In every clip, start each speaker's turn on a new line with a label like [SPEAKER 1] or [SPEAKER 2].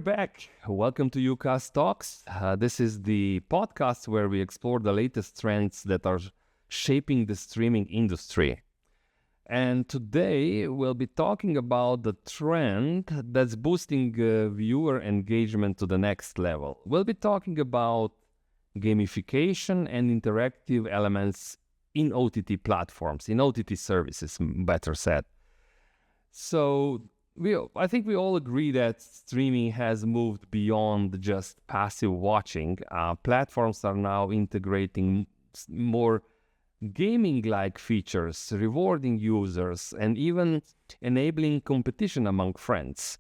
[SPEAKER 1] back. Welcome to uCast Talks. This is the podcast where we explore the latest trends that are shaping the streaming industry. And today we'll be talking about the trend that's boosting viewer engagement to the next level. We'll be talking about gamification and interactive elements in OTT platforms, in OTT services, better said. So I think we all agree that streaming has moved beyond just passive watching. Platforms are now integrating more gaming-like features, rewarding users, and even enabling competition among friends.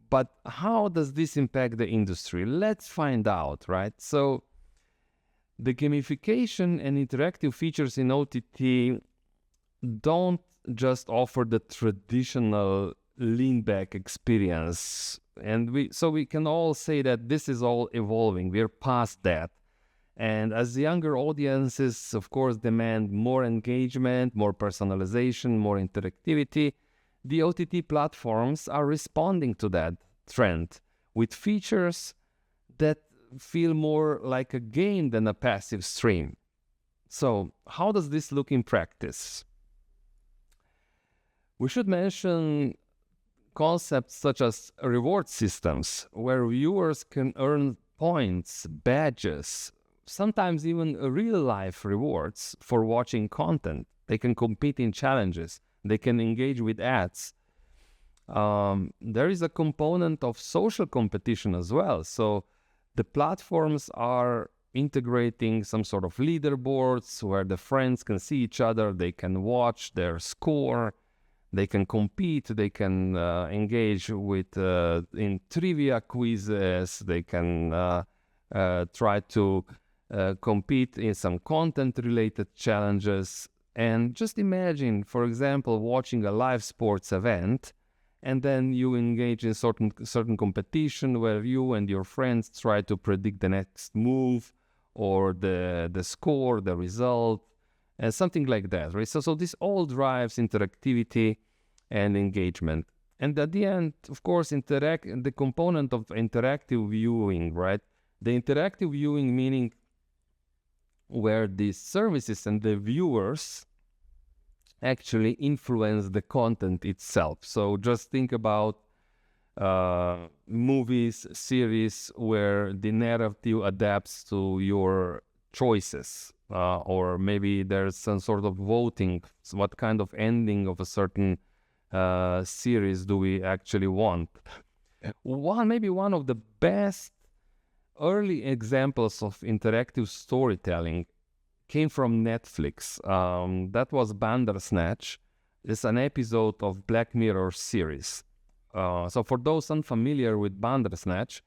[SPEAKER 1] But how does this impact the industry? Let's find out, right? So the gamification and interactive features in OTT don't just offer the traditional lean-back experience. And we can all say that this is all evolving. We're past that. And as younger audiences, of course, demand more engagement, more personalization, more interactivity, the OTT platforms are responding to that trend with features that feel more like a game than a passive stream. So how does this look in practice? We should mention concepts such as reward systems, where viewers can earn points, badges, sometimes even real-life rewards for watching content. They can compete in challenges. They can engage with ads. There is a component of social competition as well. So the platforms are integrating some sort of leaderboards where the friends can see each other, they can watch their score, they can compete, they can engage with in trivia quizzes, they can try to compete in some content-related challenges. And just imagine, for example, watching a live sports event, and then you engage in certain competition where you and your friends try to predict the next move or the score, the result, and something like that, right? So this all drives interactivity and engagement. And at the end, of course, the component of interactive viewing, right? The interactive viewing meaning where the services and the viewers actually influence the content itself. So just think about movies, series where the narrative adapts to your choices, or maybe there's some sort of voting. So what kind of ending of a certain series do we actually want? Maybe one of the best early examples of interactive storytelling came from Netflix. That was Bandersnatch. It's an episode of Black Mirror series. So for those unfamiliar with Bandersnatch,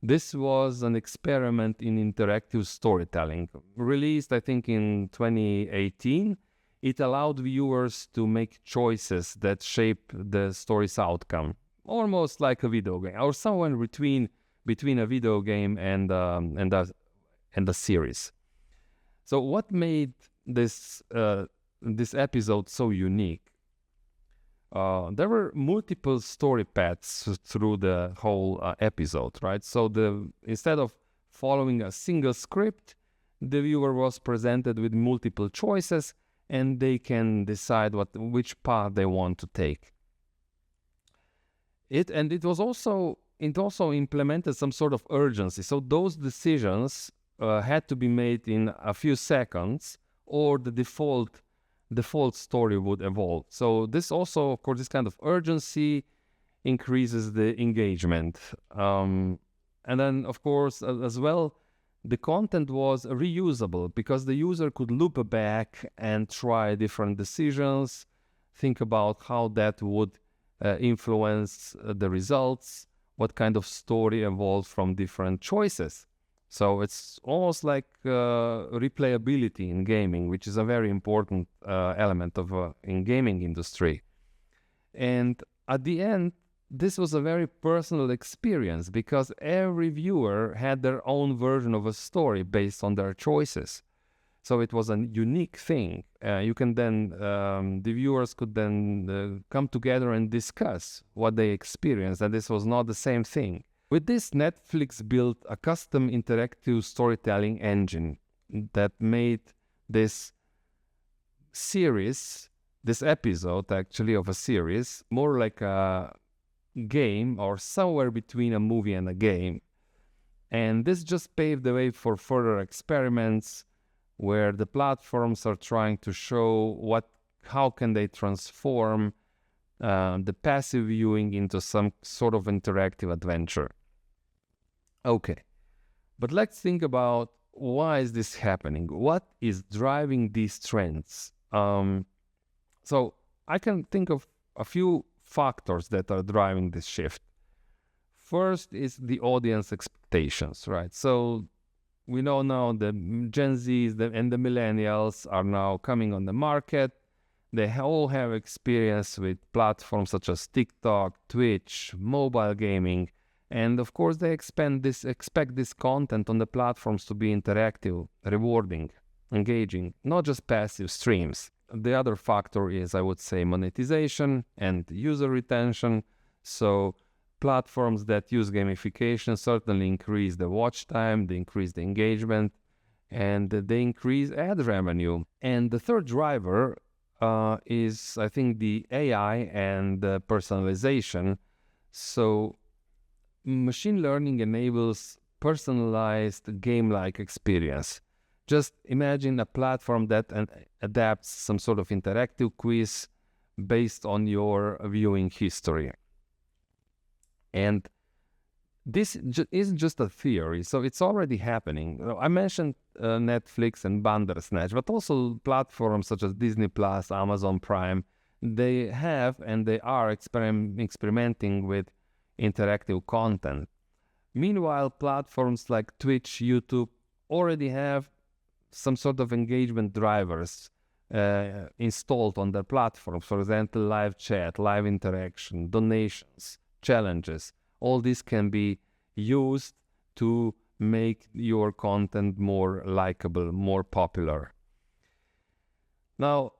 [SPEAKER 1] this was an experiment in interactive storytelling. Released, I think, in 2018, it allowed viewers to make choices that shape the story's outcome, almost like a video game, or somewhere between a video game and a series. So what made this episode so unique? There were multiple story paths through the whole episode, right? So instead of following a single script, the viewer was presented with multiple choices, and they can decide which path they want to take. It also implemented some sort of urgency. So those decisions had to be made in a few seconds, or the default story would evolve. So this also, of course, this kind of urgency increases the engagement. And then, of course, as well, the content was reusable because the user could loop back and try different decisions, think about how that would influence the results, what kind of story evolved from different choices. So it's almost like replayability in gaming, which is a very important element of in gaming industry. And at the end, this was a very personal experience because every viewer had their own version of a story based on their choices. So it was a unique thing. The viewers could then come together and discuss what they experienced, and this was not the same thing. With this, Netflix built a custom interactive storytelling engine that made this series, this episode actually of a series, more like a game or somewhere between a movie and a game. And this just paved the way for further experiments where the platforms are trying to show how can they transform the passive viewing into some sort of interactive adventure. Okay, but let's think about why is this happening? What is driving these trends? So I can think of a few factors that are driving this shift. First is the audience expectations, right? So we know now the Gen Zs and the millennials are now coming on the market. They all have experience with platforms such as TikTok, Twitch, mobile gaming, and of course they expect this content on the platforms to be interactive, rewarding, engaging, not just passive streams. The other factor is, I would say, monetization and user retention. So platforms that use gamification certainly increase the watch time, they increase the engagement, and they increase ad revenue. And the third driver is, I think, the AI and the personalization. So machine learning enables personalized game-like experience. Just imagine a platform that adapts some sort of interactive quiz based on your viewing history. And this isn't just a theory, so it's already happening. I mentioned Netflix and Bandersnatch, but also platforms such as Disney Plus, Amazon Prime. They have and they are experimenting with interactive content. Meanwhile, platforms like Twitch, YouTube already have some sort of engagement drivers installed on their platforms. For example, live chat, live interaction, donations, challenges. All this can be used to make your content more likable, more popular. Now,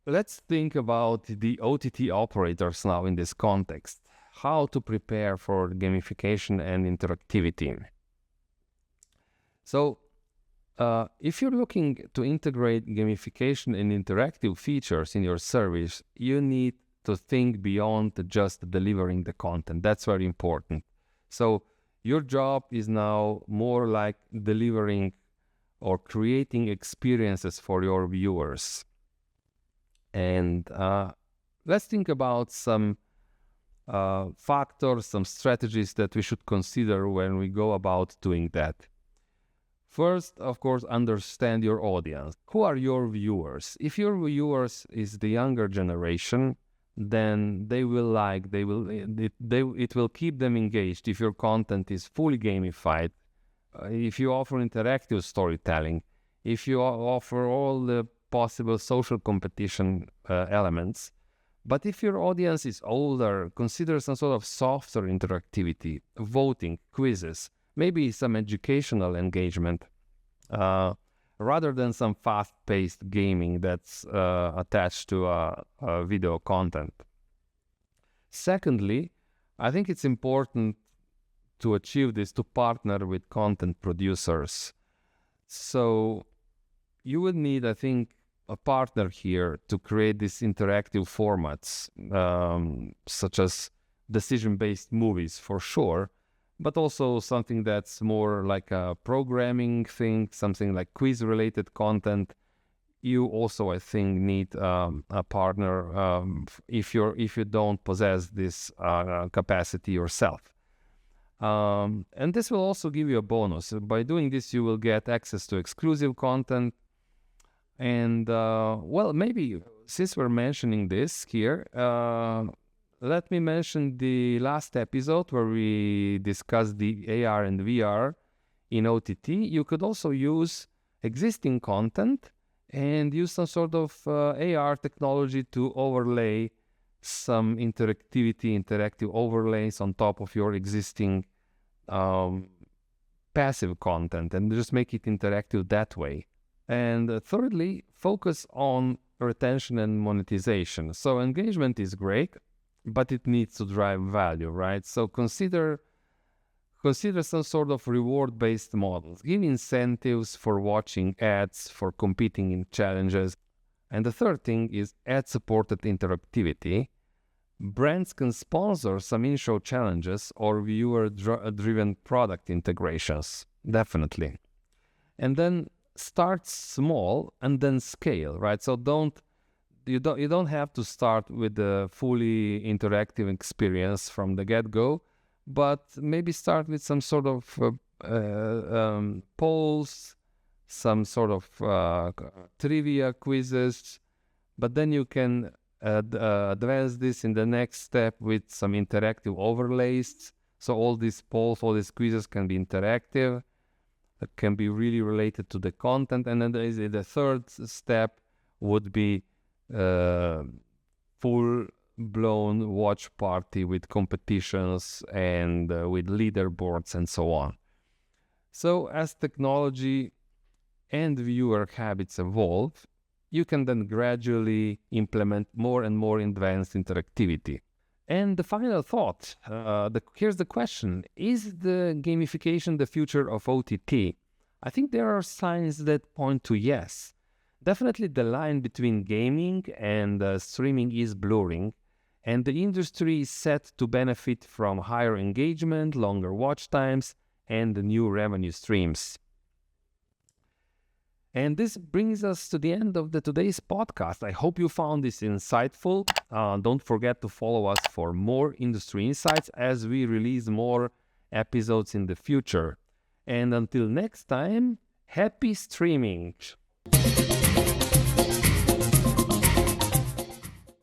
[SPEAKER 1] let's think about the OTT operators now in this context. How to prepare for gamification and interactivity. So, if you're looking to integrate gamification and interactive features in your service, you need to think beyond just delivering the content. That's very important. So your job is now more like delivering or creating experiences for your viewers. And let's think about some factors, some strategies that we should consider when we go about doing that. First, of course, understand your audience. Who are your viewers? If your viewers is the younger generation, then it will keep them engaged if your content is fully gamified, if you offer interactive storytelling, if you offer all the possible social competition elements. But if your audience is older, consider some sort of softer interactivity, voting, quizzes, maybe some educational engagement, rather than some fast-paced gaming that's attached to video content. Secondly, I think it's important to achieve this to partner with content producers. So you would need, I think, a partner here to create these interactive formats, such as decision-based movies for sure, but also something that's more like a programming thing, something like quiz-related content. You also, I think, need a partner if you don't possess this capacity yourself. And this will also give you a bonus. By doing this, you will get access to exclusive content. And well, maybe since we're mentioning this here, let me mention the last episode where we discussed the AR and VR in OTT. You could also use existing content and use some sort of AR technology to overlay some interactive overlays on top of your existing passive content and just make it interactive that way. And thirdly, focus on retention and monetization. So engagement is great, but it needs to drive value, right? So consider consider some sort of reward-based models. Give incentives for watching ads, for competing in challenges. And the third thing is ad-supported interactivity. Brands can sponsor some in-show challenges or viewer-driven product integrations, definitely. And then start small and then scale, right? So you don't have to start with a fully interactive experience from the get-go, but maybe start with some sort of polls, some sort of trivia quizzes, but then you can advance this in the next step with some interactive overlays. So all these polls, all these quizzes can be interactive, can be really related to the content. And then the third step would be full-blown watch party with competitions and with leaderboards and so on. So as technology and viewer habits evolve, you can then gradually implement more and more advanced interactivity. And the final thought, here's the question: is the gamification the future of OTT? I think there are signs that point to yes. Definitely the line between gaming and streaming is blurring, and the industry is set to benefit from higher engagement, longer watch times, and new revenue streams. And this brings us to the end of today's podcast. I hope you found this insightful. Don't forget to follow us for more industry insights as we release more episodes in the future. And until next time, happy streaming!